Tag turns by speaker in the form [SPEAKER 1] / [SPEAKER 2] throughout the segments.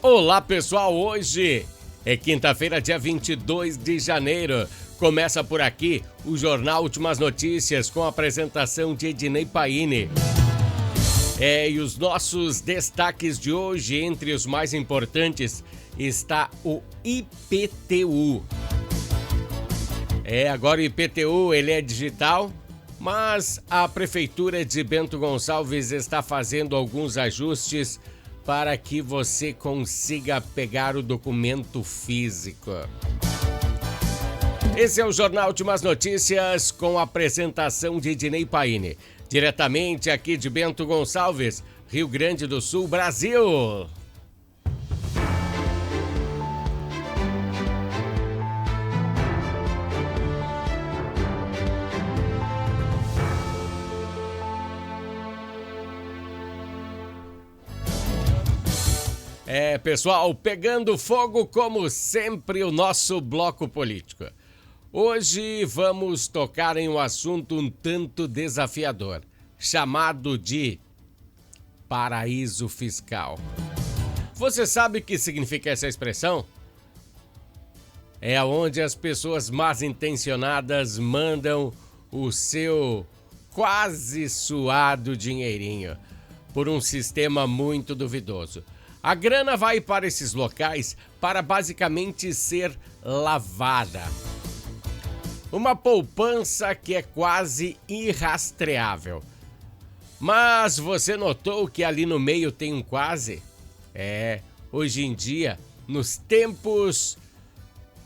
[SPEAKER 1] Olá pessoal, hoje é quinta-feira, dia 22 de janeiro. Começa por aqui o Jornal Últimas Notícias com a apresentação de Ednei Paini. E os nossos destaques de hoje, entre os mais importantes, está o IPTU. Agora o IPTU ele é digital, mas a Prefeitura de Bento Gonçalves está fazendo alguns ajustes para que você consiga pegar o documento físico. Esse é o Jornal Últimas Notícias com a apresentação de Ednei Paini, diretamente aqui de Bento Gonçalves, Rio Grande do Sul, Brasil. Pessoal, pegando fogo como sempre o nosso bloco político. Hoje vamos tocar em um assunto um tanto desafiador, chamado de paraíso fiscal. Você sabe o que significa essa expressão? É onde as pessoas más intencionadas mandam o seu quase suado dinheirinho por um sistema muito duvidoso. A grana vai para esses locais para basicamente ser lavada. Uma poupança que é quase irrastreável. Mas você notou que ali no meio tem um quase? Hoje em dia, nos tempos,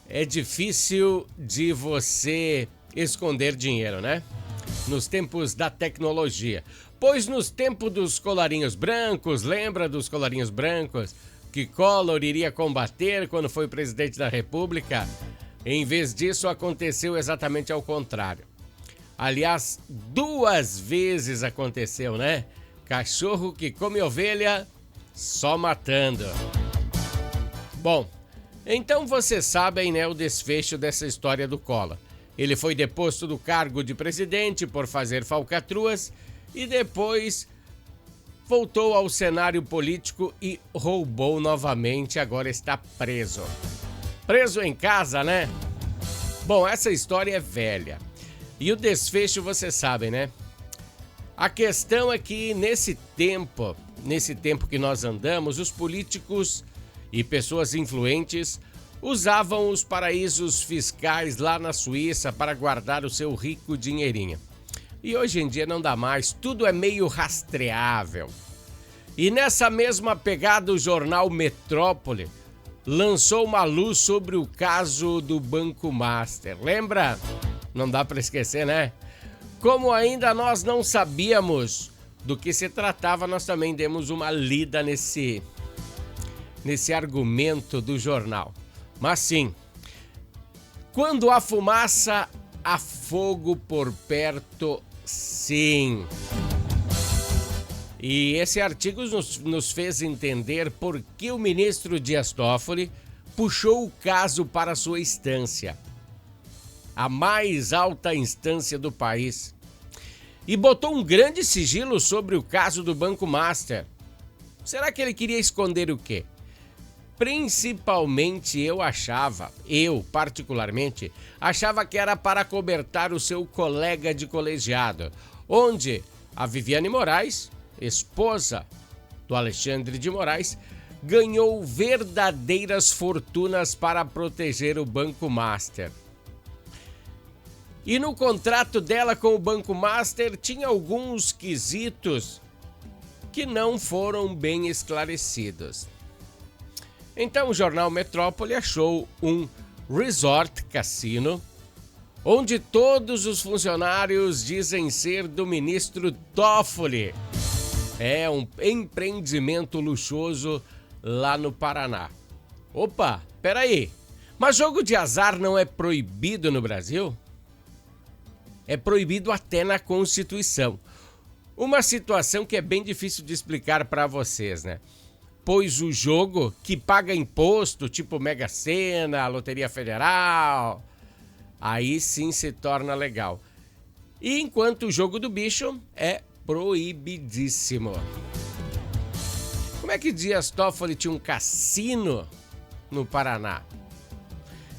[SPEAKER 1] é difícil de você esconder dinheiro, né? Nos tempos da tecnologia. Pois nos tempos dos colarinhos brancos, lembra dos colarinhos brancos que Collor iria combater quando foi presidente da República? Em vez disso, aconteceu exatamente ao contrário. Aliás, 2 vezes aconteceu, né? Cachorro que come ovelha, só matando. Bom, então vocês sabem, né, o desfecho dessa história do Collor. Ele foi deposto do cargo de presidente por fazer falcatruas e depois voltou ao cenário político e roubou novamente, agora está preso. Preso em casa, né? Bom, essa história é velha. E o desfecho vocês sabem, né? A questão é que nesse tempo que nós andamos, os políticos e pessoas influentes usavam os paraísos fiscais lá na Suíça para guardar o seu rico dinheirinho. E hoje em dia não dá mais, tudo é meio rastreável. E nessa mesma pegada, o jornal Metrópole lançou uma luz sobre o caso do Banco Master. Lembra? Não dá para esquecer, né? Como ainda nós não sabíamos do que se tratava, nós também demos uma lida nesse argumento do jornal. Mas sim, quando há fumaça, há fogo por perto, sim. E esse artigo nos fez entender por que o ministro Dias Toffoli puxou o caso para sua instância, a mais alta instância do país, e botou um grande sigilo sobre o caso do Banco Master. Será que ele queria esconder o quê? Principalmente eu particularmente, achava que era para acobertar o seu colega de colegiado, onde a Viviane Moraes, esposa do Alexandre de Moraes, ganhou verdadeiras fortunas para proteger o Banco Master. E no contrato dela com o Banco Master tinha alguns quesitos que não foram bem esclarecidos. Então o jornal Metrópole achou um resort cassino, onde todos os funcionários dizem ser do ministro Toffoli. É um empreendimento luxuoso lá no Paraná. Opa, peraí, mas jogo de azar não é proibido no Brasil? É proibido até na Constituição. Uma situação que é bem difícil de explicar para vocês, né? Pois o jogo que paga imposto, tipo Mega Sena, Loteria Federal, aí sim se torna legal. E enquanto o jogo do bicho é proibidíssimo. Como é que Dias Toffoli tinha um cassino no Paraná?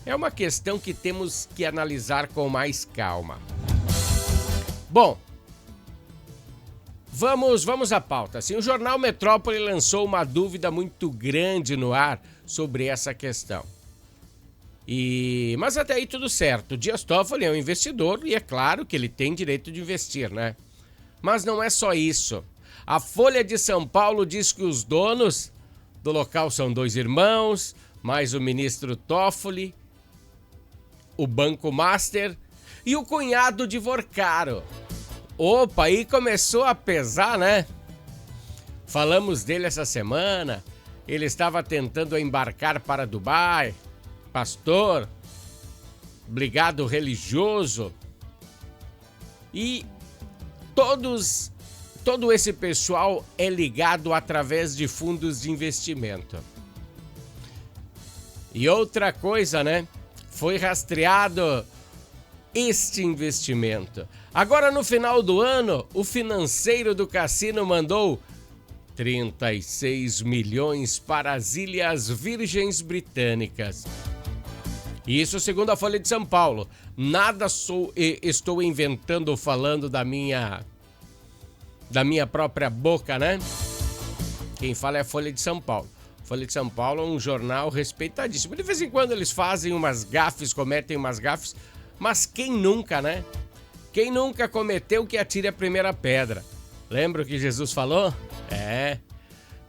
[SPEAKER 1] É uma questão que temos que analisar com mais calma. Bom, vamos à pauta. Assim, o jornal Metrópole lançou uma dúvida muito grande no ar sobre essa questão. Mas até aí tudo certo. O Dias Toffoli é um investidor e é claro que ele tem direito de investir, né? Mas não é só isso. A Folha de São Paulo diz que os donos do local são 2 irmãos, mais o ministro Toffoli, o Banco Master e o cunhado de Vorcaro. Opa, aí começou a pesar, né? Falamos dele essa semana. Ele estava tentando embarcar para Dubai. Pastor, brigado religioso. E todo esse pessoal é ligado através de fundos de investimento. E outra coisa, né? Foi rastreado este investimento. Agora, no final do ano, o financeiro do cassino mandou 36 milhões para as Ilhas Virgens Britânicas. Isso segundo a Folha de São Paulo. Nada estou inventando, falando da minha própria boca, né? Quem fala é a Folha de São Paulo. Folha de São Paulo é um jornal respeitadíssimo. De vez em quando eles fazem umas gafes, cometem umas gafes, mas quem nunca, né? Quem nunca cometeu que atire a primeira pedra? Lembra o que Jesus falou?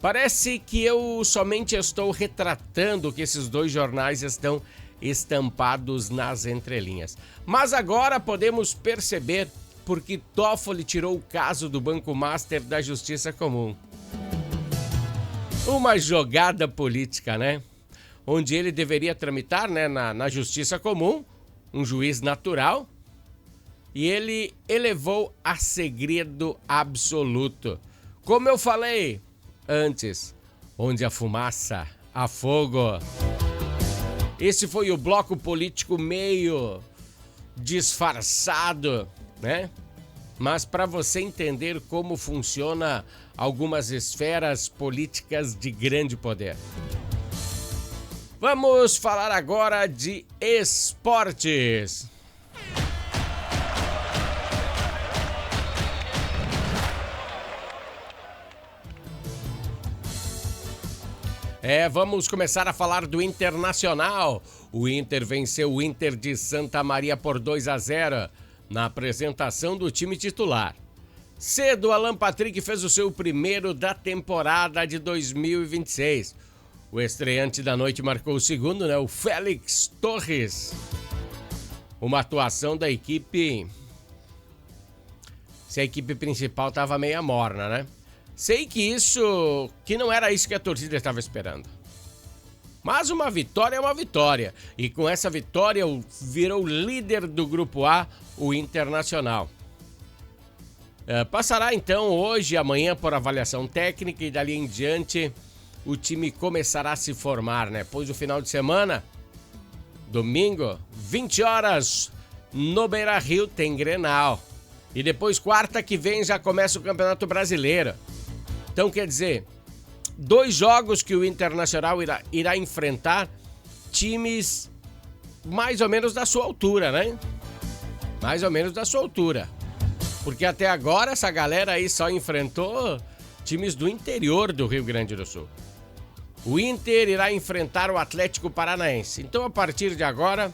[SPEAKER 1] Parece que eu somente estou retratando o que esses 2 jornais estão estampados nas entrelinhas. Mas agora podemos perceber por que Toffoli tirou o caso do Banco Master da Justiça Comum. Uma jogada política, né? Onde ele deveria tramitar, né, na Justiça Comum, um juiz natural, e ele elevou a segredo absoluto. Como eu falei antes, onde a fumaça, há fogo. Esse foi o bloco político meio disfarçado, né? Mas para você entender como funciona algumas esferas políticas de grande poder. Vamos falar agora de esportes. Vamos começar a falar do Internacional. O Inter venceu o Inter de Santa Maria por 2-0 na apresentação do time titular. Cedo, Alan Patrick fez o seu primeiro da temporada de 2026. O estreante da noite marcou o segundo, né? O Félix Torres. Uma atuação da equipe... Se a equipe principal estava meia morna, né? Sei que não era isso que a torcida estava esperando. Mas uma vitória é uma vitória. E com essa vitória virou líder do Grupo A, o Internacional. Passará então hoje e amanhã por avaliação técnica e dali em diante o time começará a se formar, né? Pois o final de semana, domingo, 20 horas, no Beira-Rio tem Grenal. E depois quarta que vem já começa o Campeonato Brasileiro. Então quer dizer, 2 jogos que o Internacional irá enfrentar times mais ou menos da sua altura, né? Mais ou menos da sua altura. Porque até agora essa galera aí só enfrentou times do interior do Rio Grande do Sul. O Inter irá enfrentar o Atlético Paranaense. Então a partir de agora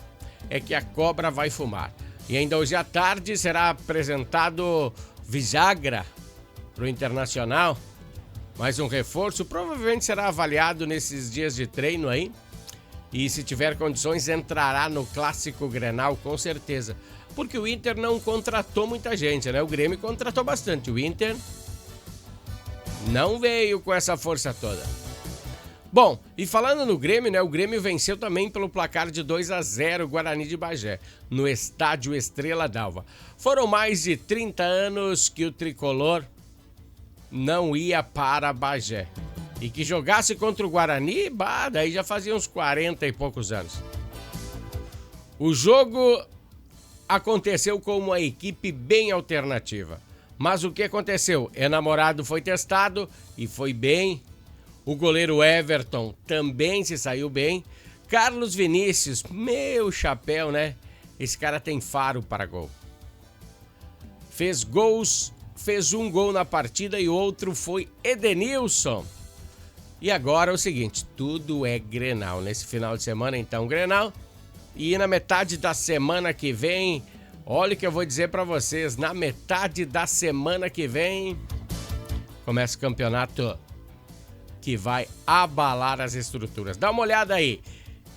[SPEAKER 1] é que a cobra vai fumar. E ainda hoje à tarde será apresentado Vijagra para o Internacional. Mais um reforço, provavelmente será avaliado nesses dias de treino aí. E se tiver condições, entrará no Clássico Grenal, com certeza. Porque o Inter não contratou muita gente, né? O Grêmio contratou bastante. O Inter não veio com essa força toda. Bom, e falando no Grêmio, né? O Grêmio venceu também pelo placar de 2-0 o Guarani de Bagé, no estádio Estrela d'Alva. Foram mais de 30 anos que o tricolor não ia para Bagé. E que jogasse contra o Guarani, daí já fazia uns 40 e poucos anos. O jogo aconteceu com uma equipe bem alternativa. Mas o que aconteceu? Enamorado foi testado e foi bem. O goleiro Everton também se saiu bem. Carlos Vinícius, meu chapéu, né? Esse cara tem faro para gol. Fez um gol na partida e outro foi Edenilson. E agora é o seguinte, tudo é Grenal. Nesse final de semana, então, Grenal. E na metade da semana que vem, olha o que eu vou dizer pra vocês, na metade da semana que vem, começa o campeonato que vai abalar as estruturas. Dá uma olhada aí.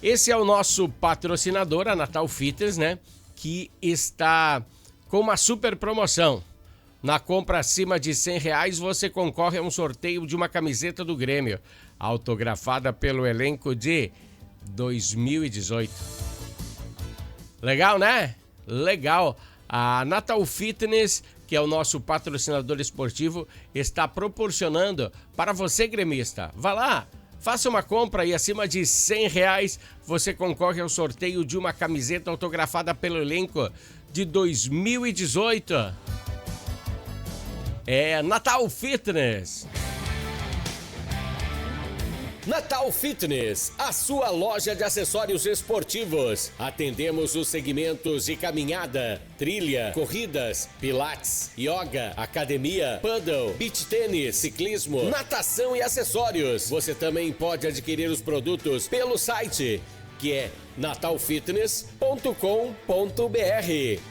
[SPEAKER 1] Esse é o nosso patrocinador, a Natal Fitness, né? Que está com uma super promoção. Na compra acima de R$100, você concorre a um sorteio de uma camiseta do Grêmio, autografada pelo elenco de 2018. Legal, né? Legal. A Natal Fitness, que é o nosso patrocinador esportivo, está proporcionando para você, gremista. Vá lá, faça uma compra e acima de R$100 você concorre ao sorteio de uma camiseta autografada pelo elenco de 2018. É Natal Fitness. Natal Fitness, a sua loja de acessórios esportivos. Atendemos os segmentos de caminhada, trilha, corridas, pilates, yoga, academia, paddle, beach tênis, ciclismo, natação e acessórios. Você também pode adquirir os produtos pelo site, que é natalfitness.com.br.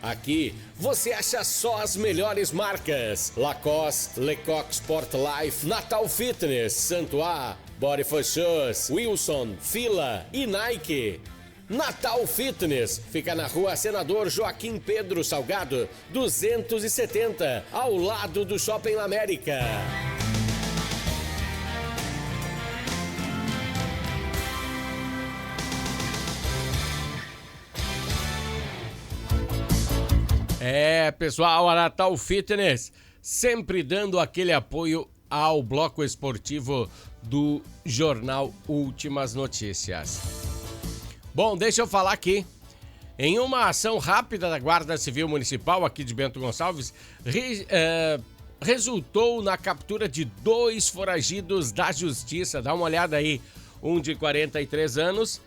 [SPEAKER 1] Aqui você acha só as melhores marcas: Lacoste, Lecoq Sport Life, Natal Fitness, Santois, Body for Shoes, Wilson, Fila e Nike. Natal Fitness fica na rua Senador Joaquim Pedro Salgado, 270, ao lado do Shopping América. É, pessoal, a Natal Fitness sempre dando aquele apoio ao bloco esportivo do Jornal Últimas Notícias. Bom, deixa eu falar aqui. Em uma ação rápida da Guarda Civil Municipal aqui de Bento Gonçalves, resultou na captura de 2 foragidos da Justiça. Dá uma olhada aí, um de 43 anos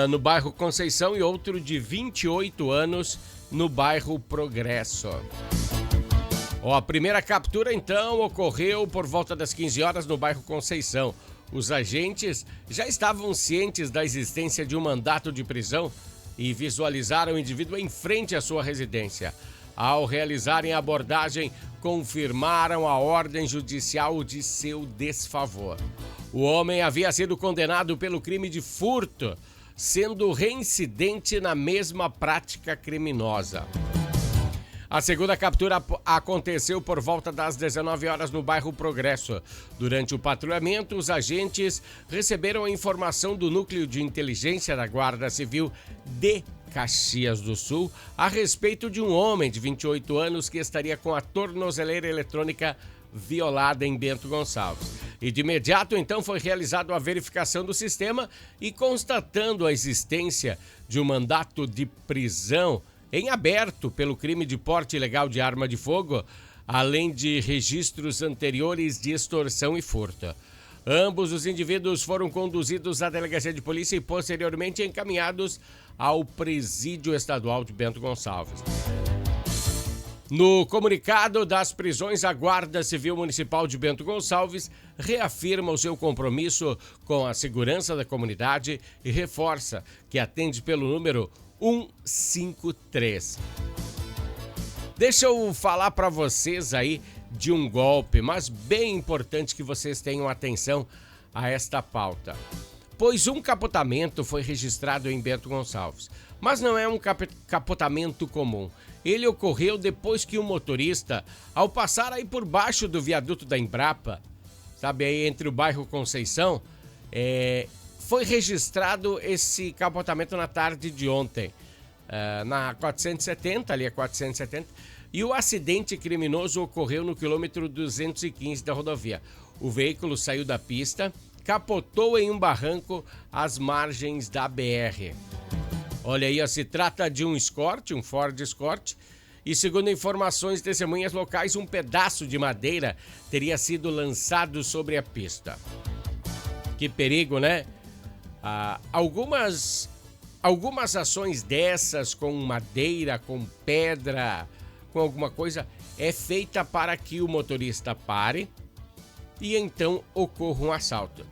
[SPEAKER 1] no bairro Conceição e outro de 28 anos no bairro Progresso. A primeira captura, então, ocorreu por volta das 15 horas no bairro Conceição. Os agentes já estavam cientes da existência de um mandato de prisão e visualizaram o indivíduo em frente à sua residência. Ao realizarem a abordagem, confirmaram a ordem judicial de seu desfavor. O homem havia sido condenado pelo crime de furto, sendo reincidente na mesma prática criminosa. A segunda captura aconteceu por volta das 19 horas no bairro Progresso. Durante o patrulhamento, os agentes receberam a informação do Núcleo de Inteligência da Guarda Civil de Caxias do Sul a respeito de um homem de 28 anos que estaria com a tornozeleira eletrônica violada em Bento Gonçalves. E de imediato, então, foi realizada a verificação do sistema e constatando a existência de um mandato de prisão em aberto pelo crime de porte ilegal de arma de fogo, além de registros anteriores de extorsão e furto. Ambos os indivíduos foram conduzidos à delegacia de polícia e posteriormente encaminhados ao presídio estadual de Bento Gonçalves. No comunicado das prisões, a Guarda Civil Municipal de Bento Gonçalves reafirma o seu compromisso com a segurança da comunidade e reforça que atende pelo número 153. Deixa eu falar para vocês aí de um golpe, mas bem importante que vocês tenham atenção a esta pauta. Pois um capotamento foi registrado em Bento Gonçalves, mas não é um capotamento comum. Ele ocorreu depois que o motorista, ao passar aí por baixo do viaduto da Embrapa, sabe, aí entre o bairro Conceição, foi registrado esse capotamento na tarde de ontem, na 470, ali é 470, e o acidente criminoso ocorreu no quilômetro 215 da rodovia. O veículo saiu da pista, capotou em um barranco às margens da BR. Olha aí, se trata de um Escort, um Ford Escort, E segundo informações de testemunhas locais, um pedaço de madeira teria sido lançado sobre a pista. Que perigo, né? Algumas ações dessas com madeira, com pedra, com alguma coisa, é feita para que o motorista pare e então ocorra um assalto.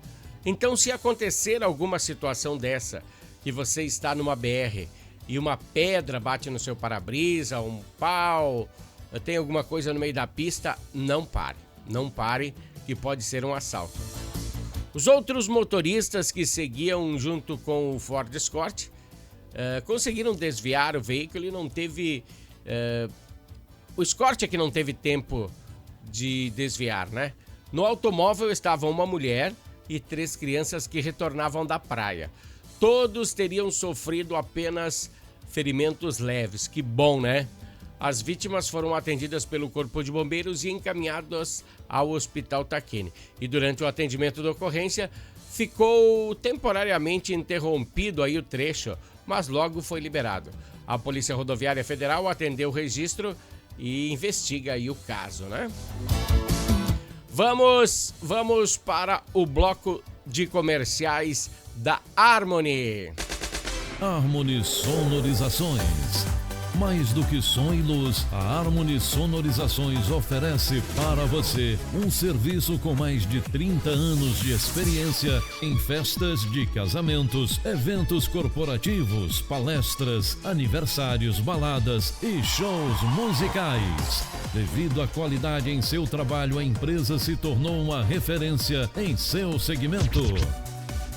[SPEAKER 1] Então, se acontecer alguma situação dessa, que você está numa BR e uma pedra bate no seu para-brisa, um pau, tem alguma coisa no meio da pista, não pare. Não pare, que pode ser um assalto. Os outros motoristas que seguiam junto com o Ford Escort conseguiram desviar o veículo e não teve... o Escort é que não teve tempo de desviar, né? No automóvel estavam uma mulher e 3 crianças que retornavam da praia. Todos teriam sofrido apenas ferimentos leves. Que bom, né? As vítimas foram atendidas pelo Corpo de Bombeiros e encaminhadas ao Hospital Taquini. E durante o atendimento da ocorrência, ficou temporariamente interrompido aí o trecho, mas logo foi liberado. A Polícia Rodoviária Federal atendeu o registro e investiga aí o caso, né? Vamos para o bloco de comerciais da Harmony.
[SPEAKER 2] Harmony Sonorizações. Mais do que som e luz, a Harmony Sonorizações oferece para você um serviço com mais de 30 anos de experiência em festas de casamentos, eventos corporativos, palestras, aniversários, baladas e shows musicais. Devido à qualidade em seu trabalho, a empresa se tornou uma referência em seu segmento.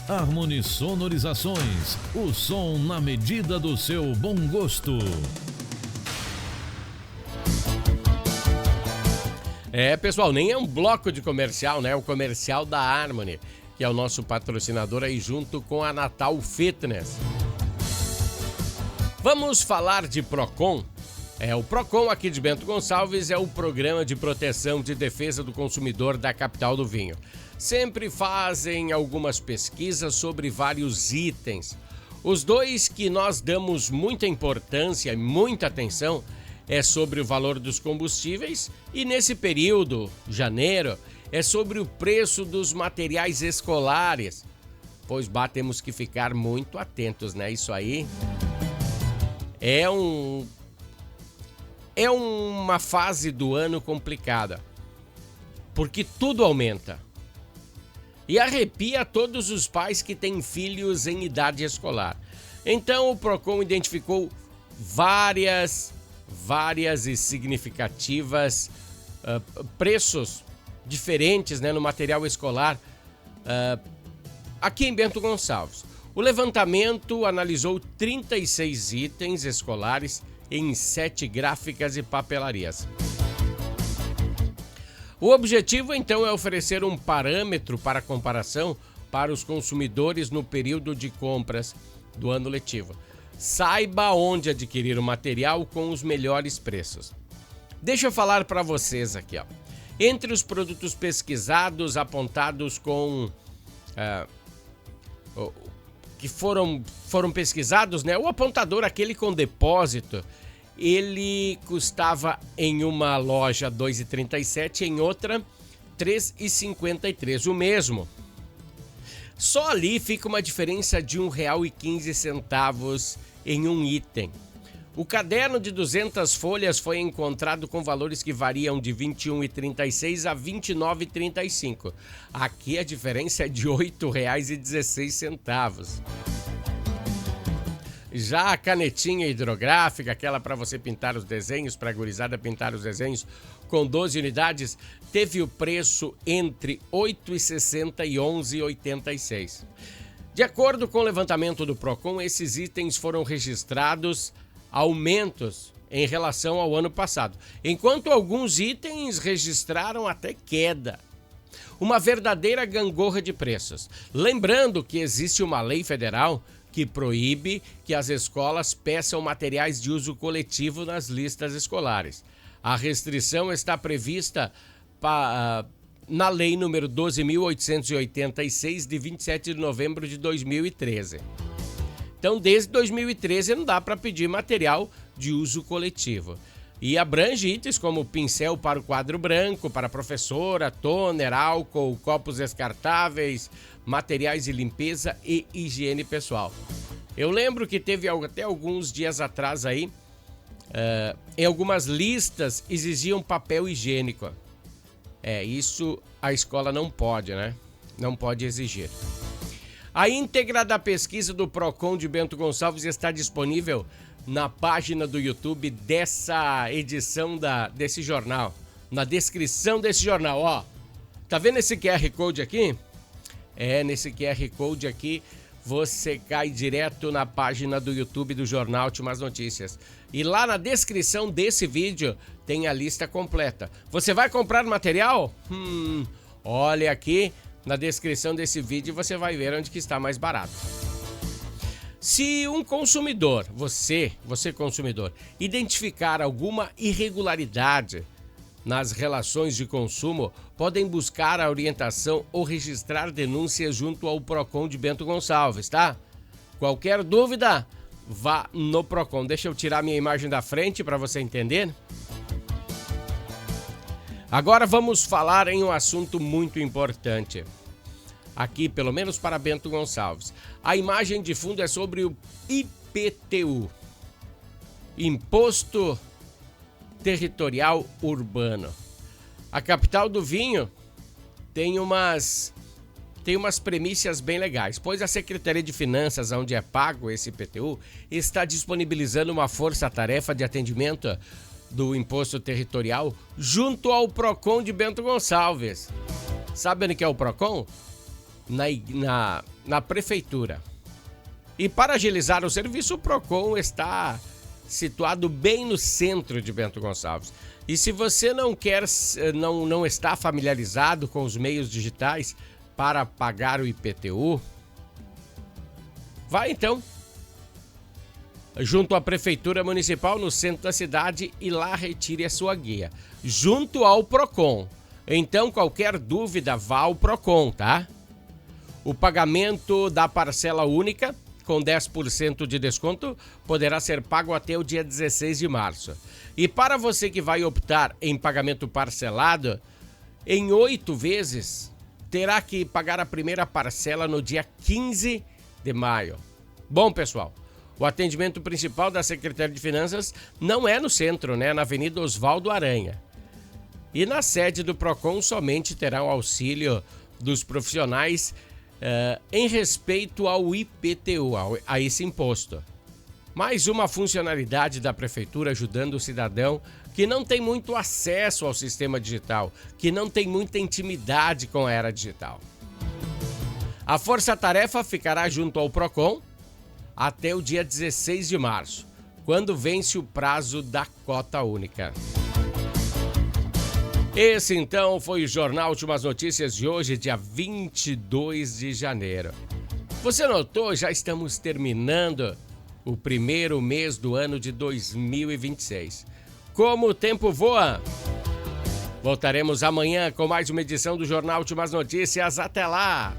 [SPEAKER 2] Harmony Sonorizações, o som na medida do seu bom gosto.
[SPEAKER 1] Pessoal, nem é um bloco de comercial, né? É o comercial da Harmony, que é o nosso patrocinador aí junto com a Natal Fitness. Vamos falar de Procon. O Procon aqui de Bento Gonçalves é o Programa de Proteção de Defesa do Consumidor da capital do vinho. Sempre fazem algumas pesquisas sobre vários itens. Os 2 que nós damos muita importância e muita atenção é sobre o valor dos combustíveis e nesse período, janeiro, é sobre o preço dos materiais escolares. Pois temos que ficar muito atentos, né? Isso aí é uma fase do ano complicada, porque tudo aumenta. E arrepia todos os pais que têm filhos em idade escolar. Então o Procon identificou várias e significativas preços diferentes, né, no material escolar aqui em Bento Gonçalves. O levantamento analisou 36 itens escolares em 7 gráficas e papelarias. O objetivo, então, é oferecer um parâmetro para comparação para os consumidores no período de compras do ano letivo. Saiba onde adquirir o material com os melhores preços. Deixa eu falar para vocês aqui, ó. Entre os produtos pesquisados, apontados com... que foram pesquisados, né? O apontador, aquele com depósito, ele custava em uma loja R$ 2,37, em outra R$ 3,53, o mesmo. Só ali fica uma diferença de R$ 1,15 em um item. O caderno de 200 folhas foi encontrado com valores que variam de R$ 21,36 a R$ 29,35. Aqui a diferença é de R$ 8,16. Já a canetinha hidrográfica, aquela para você pintar os desenhos, para a gurizada pintar os desenhos, com 12 unidades, teve o preço entre R$ 8,60 e R$ 11,86. De acordo com o levantamento do Procon, esses itens foram registrados aumentos em relação ao ano passado, enquanto alguns itens registraram até queda. Uma verdadeira gangorra de preços. Lembrando que existe uma lei federal que proíbe que as escolas peçam materiais de uso coletivo nas listas escolares. A restrição está prevista na Lei nº 12.886, de 27 de novembro de 2013. Então, desde 2013 não dá para pedir material de uso coletivo. E abrange itens como pincel para o quadro branco, para a professora, toner, álcool, copos descartáveis, materiais de limpeza e higiene pessoal. Eu lembro que teve até alguns dias atrás aí, em algumas listas exigiam papel higiênico. Isso a escola não pode, né? Não pode exigir. A íntegra da pesquisa do Procon de Bento Gonçalves está disponível na página do YouTube dessa edição desse jornal. Na descrição desse jornal, ó. Tá vendo esse QR Code aqui? Nesse QR Code aqui você cai direto na página do YouTube do Jornal Últimas Notícias. E lá na descrição desse vídeo tem a lista completa. Você vai comprar material? Olha aqui na descrição desse vídeo você vai ver onde que está mais barato. Se um consumidor, você consumidor, identificar alguma irregularidade nas relações de consumo, podem buscar a orientação ou registrar denúncias junto ao Procon de Bento Gonçalves, tá? Qualquer dúvida, vá no Procon. Deixa eu tirar minha imagem da frente para você entender. Agora vamos falar em um assunto muito importante. Aqui, pelo menos para Bento Gonçalves. A imagem de fundo é sobre o IPTU, Imposto Territorial Urbano. A capital do vinho tem umas premissas bem legais, pois a Secretaria de Finanças, onde é pago esse IPTU, está disponibilizando uma força-tarefa de atendimento do Imposto Territorial junto ao Procon de Bento Gonçalves. Sabe onde que é o Procon? Na prefeitura. E para agilizar o serviço, o Procon está situado bem no centro de Bento Gonçalves. E se você não está familiarizado com os meios digitais para pagar o IPTU, vai então junto à Prefeitura Municipal no centro da cidade e lá retire a sua guia, junto ao Procon. Então, qualquer dúvida, vá ao Procon, tá? O pagamento da parcela única, com 10% de desconto, poderá ser pago até o dia 16 de março. E para você que vai optar em pagamento parcelado, em 8 vezes, terá que pagar a primeira parcela no dia 15 de maio. Bom, pessoal, o atendimento principal da Secretaria de Finanças não é no centro, né? Na Avenida Osvaldo Aranha. E na sede do Procon somente terá o auxílio dos profissionais em respeito ao IPTU, a esse imposto. Mais uma funcionalidade da Prefeitura ajudando o cidadão que não tem muito acesso ao sistema digital, que não tem muita intimidade com a era digital. A força-tarefa ficará junto ao Procon até o dia 16 de março, quando vence o prazo da cota única. Esse, então, foi o Jornal Últimas Notícias de hoje, dia 22 de janeiro. Você notou? Já estamos terminando o primeiro mês do ano de 2026. Como o tempo voa! Voltaremos amanhã com mais uma edição do Jornal Últimas Notícias. Até lá!